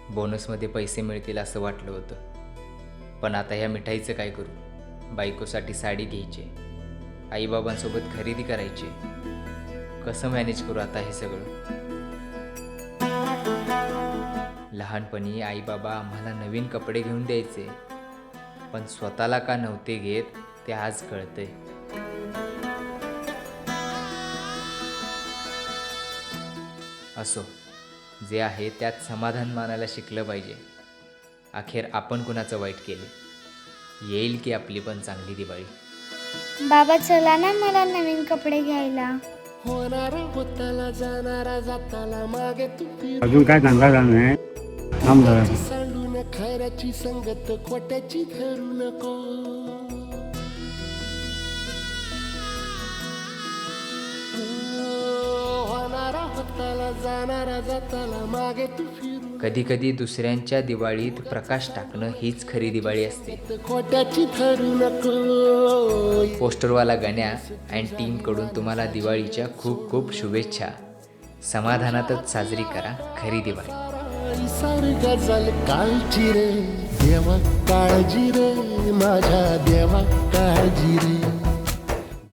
बोनसमध्ये पैसे मिळतील असं वाटलं होतं, पण आता ह्या मिठाईचं काय करू? बायकोसाठी साडी घ्यायची, आईबाबांसोबत खरेदी करायची, कसं मॅनेज करू आता हे सगळं? लहानपणी आईबाबा आम्हाला नवीन कपडे घेऊन द्यायचे, पण स्वतःला का नव्हते घेत ते आज कळतंय. असो, जे आहे त्यात समाधान मानायला शिकलं पाहिजे. अखेर आपण कुणाचं वाईट केले? येईल की आपली पण चांगली दिवाळी. बाबा चला ना मला नवीन कपडे घ्यायला. होणारा होताला जाणारा जाताला मागे तू अजून काय सांगायला नाही. थांब जरा. सांडून खऱ्याची संगत खोट्याची धरू नको. होणारा होताला जाणारा जाताला मागे तू फिरू. कधी कधी दुसऱ्यांच्या दिवाळीत प्रकाश टाकणं हीच खरी दिवाळी असते. खोट्याची धरू नको. पोस्टरवाला गण्या अँड टीमकडून तुम्हाला दिवाळीच्या खूप खूप शुभेच्छा. समाधानातच साजरी करा खरी दिवाळी. सारं गजल कालची रे देवा काळजी रे माझ्या देवा काळजी रे.